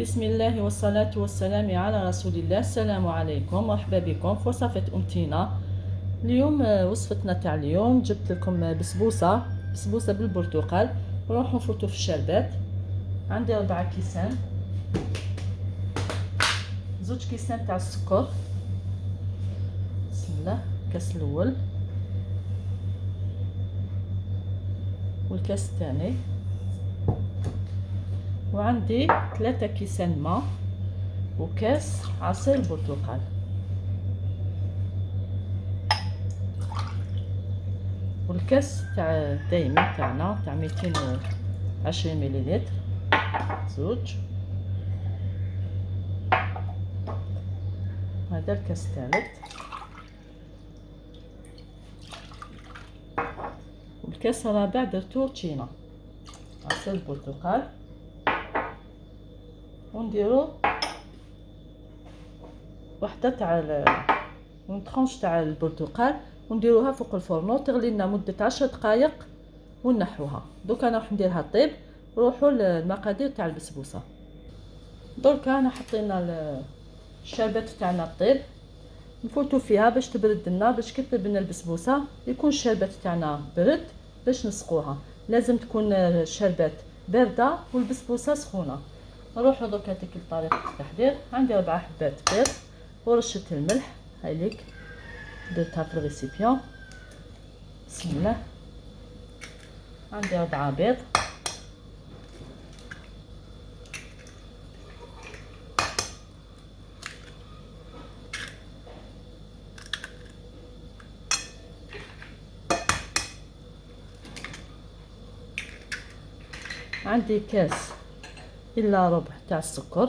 بسم الله والصلاة والسلام على رسول الله. السلام عليكم، مرحبا بكم في وصفة أمتينا. اليوم وصفتنا تاع اليوم جبت لكم بسبوسة بالبرتقال. نروحو نفوتو في الشربات. عندي 4 كيسان، 2 كيسان تاع السكر. بسم الله. الكاس الاول والكاس الثاني، وعندي 3 كيسان ماء وكاس عصير البرتقال. والكاس تاع دايما تاعنا تاع 220 مليلتر، 2. هذا الكاس الثالث، والكاس الرابع درتو تشينا عصير البرتقال. ونديرو وحده تاع طرونش تاع البرتقال، ونديروها فوق الفرن تغلي لنا مده 10 دقائق ونحوها. دوك انا راح نديرها طيب. نروحوا للمقادير تاع البسبوسه. درك انا حطينا الشربات تاعنا طيب، نفوتو فيها باش تبرد لنا، باش كي طيب لنا البسبوسه يكون الشربات تاعنا برد باش نسقوها. لازم تكون الشربات بارده والبسبوسه سخونه. نروحو درك هذيك طريقه التحضير. عندي 4 حبات بيض ورشه الملح، هاي ليك درتها في الريسيبيون. بسم الله. عندي 4 بيض، عندي كاس الا ربع تاع السكر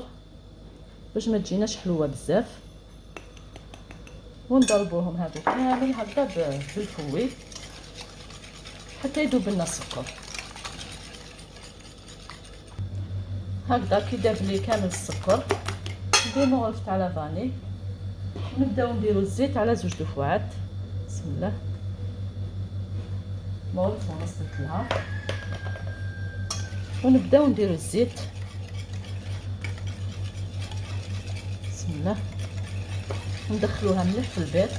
باش ما تجيناش حلوه بزاف. ونضربوهم هادو كامل هكذا بالفوي حتى يذوب لنا السكر. هكذا كي داب لي كامل السكر ندير مغرف تاع لافاني. نبداو نديرو الزيت على 2 دفوعات. بسم الله. مغرف ونص لها، ونبداو نديرو الزيت. بسم الله. ندخلوها مليح في البيض.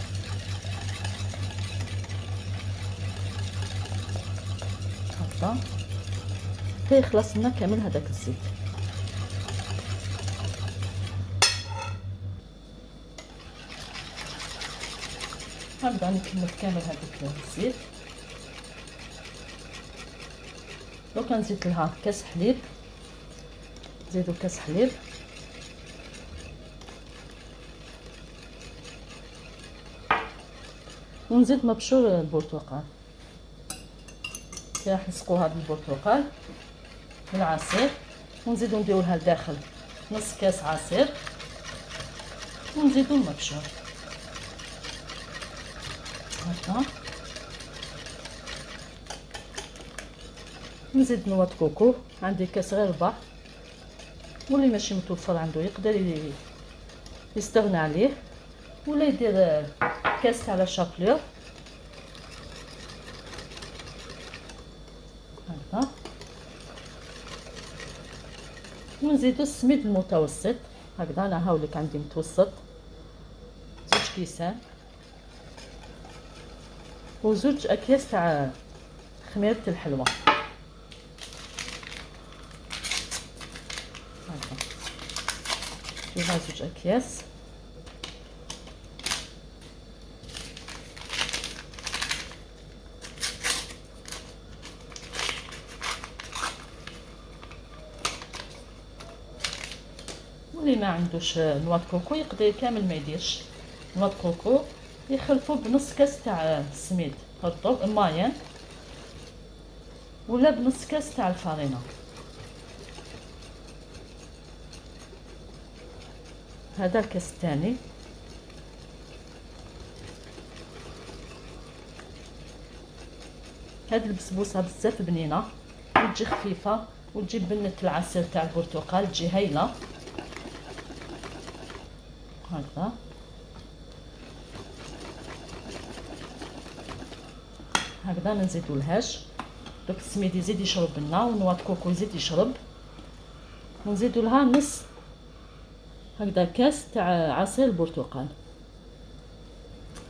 هكذا حتى يخلص لنا كامل هذاك الزيت. نبدا نكمل كامل هذاك الزيت. دوكا نزيد لها كاس حليب، نزيدو كاس حليب، ونزيد مبشور البرتقال. راح نسقوها بالبرتقال بالعصير، ونزيدو نديروها لداخل نص كاس عصير، ونزيدو المبشور هكا. نزيد نواه كوكو، عندي كاس غير ربع، واللي ماشي متوفر عنده يقدر يستغنى عليه، ولا يدير كاس تاع لا شابلور هكذا. ونزيدو السميد المتوسط هكذا. انا هاوليك عندي متوسط، 2 كيسان و2 اكياس تاع خميره الحلوى هكذا. فيها 2 اكياس. واللي ما عندوش نواه كوكو يقدر كامل ما يديرش نواه كوكو، يخلطو بنص كاس تاع السميد حطو ماين، ولا بنص كاس تاع الفارينه. هذا الكاس الثاني. هذه البسبوسه بزاف بنينه وتجي خفيفه وتجي بنه العسل تاع البرتقال، تجي هايله هكذا. هكذا ما نزيدو لهاش. دوك السميد يزيد يشرب لنا، ونواه كوكو يزيد يشرب. ونزيدو لها نص هكذا كاس تاع عصير البرتقال.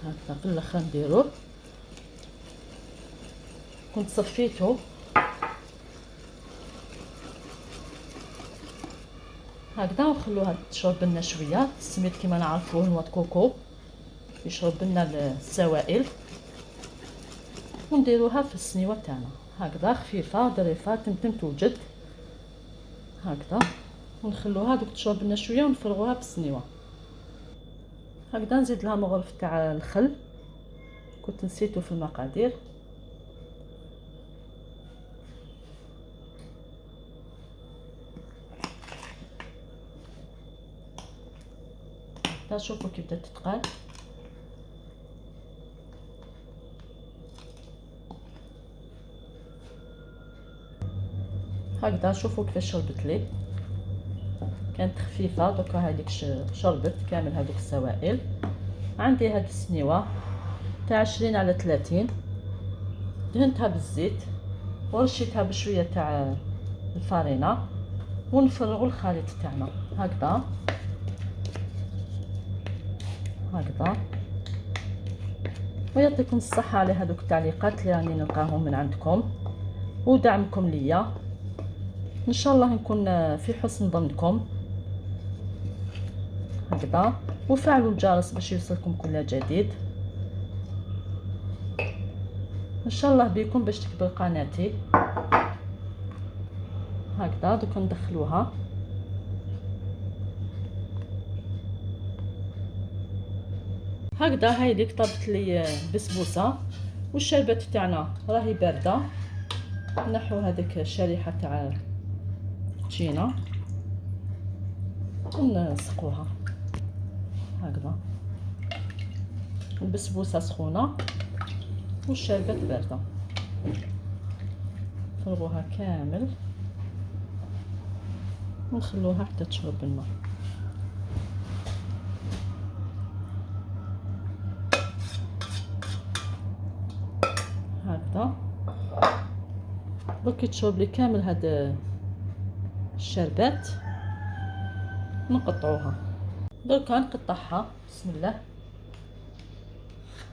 هكذا في الاخر نديروه. كنت صفيته هكذا ونخلوها تشرب لنا شويه. السميد كيما نعرفوه نواه كوكو يشرب لنا السوائل، ونديروها في السنيوه تاعنا هكذا خفيفه ظريفه تمتم توجد هكذا، ونخلوها دوك تشرب لنا شويه ونفرغوها في السنيوه. هكذا نزيد لها مغرف تاع الخل، كنت نسيته في المقادير. شوفوا كيف بدات تتقال. هكذا شوفوا كيفاش شربت لي، كانت خفيفه. دوكا هذيك شربت كامل هذوك السوائل. عندي هاد السنيوه تاع 20 على 30 دهنتها بالزيت ورشيتها بشويه تاع الفارينه، ونفرغوا الخليط تاعنا هكذا هكذا. ويعطيكم الصحه على هذوك التعليقات اللي راني نلقاهم من عندكم ودعمكم ليا. ان شاء الله نكون في حسن ظنكم هكذا، وفعلوا الجرس باش يوصلكم كل جديد. ان شاء الله بكم باش تكبر قناتي هكذا. دوك ندخلوها هكذا. هاي ليك طابت لي بسبوسه والشربات تاعنا راهي بارده. نحو هذيك الشريحه تاع التشينا ونسقوها هكذا. البسبوسه سخونه والشربات بارده. نفرغوها كامل ونخلوها حتى تشرب الماء هكذا. دوك تشرب لي كامل هاد الشربات نقطعوها. دوكا نقطعها بسم الله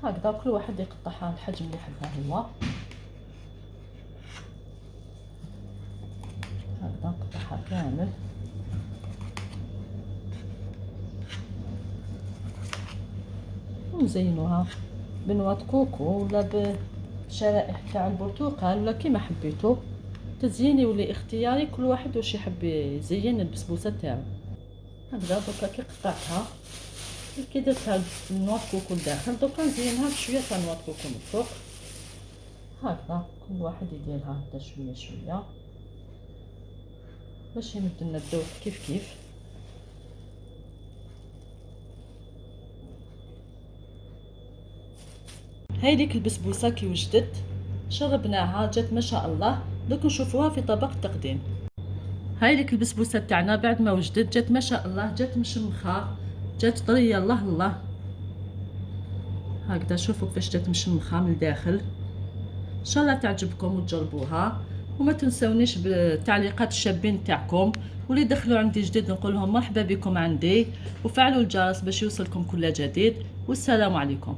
هكذا. كل واحد يقطعها الحجم اللي يحبها هو هكذا. نقطعها كامل ونزينوها بنواة كوكو ولا بشرائح تاع البرتقال ولا كيما حبيتو. تزييني ولي اختياري، كل واحد واش يحب يزين البسبوسه تاعو هكذا. دوكا كي قطعتها كي درتها نواة كوكو لداخل، دوكا نزينها بشويه تاع نواة كوكو من الفوق هكذا. كل واحد يديرها هكذا شويه شويه باش يمد لنا الذوق كيف كيف. هاي ديك البسبوسه كي وجدت شربناها جات ما شاء الله. دوك نشوفوها في طبق التقديم. هاي ديك البسبوسه تاعنا بعد ما وجدت جات ما شاء الله، جات مشمخه جات طريه الله الله هكذا. شوفوا كيفاش جات مشمخه من الداخل. ان شاء الله تعجبكم وتجربوها، وما تنسونيش بالتعليقات الشابين تاعكم. واللي دخلوا عندي جديد نقول لهم مرحبا بكم عندي، وفعلوا الجرس باش يوصلكم كل جديد. والسلام عليكم.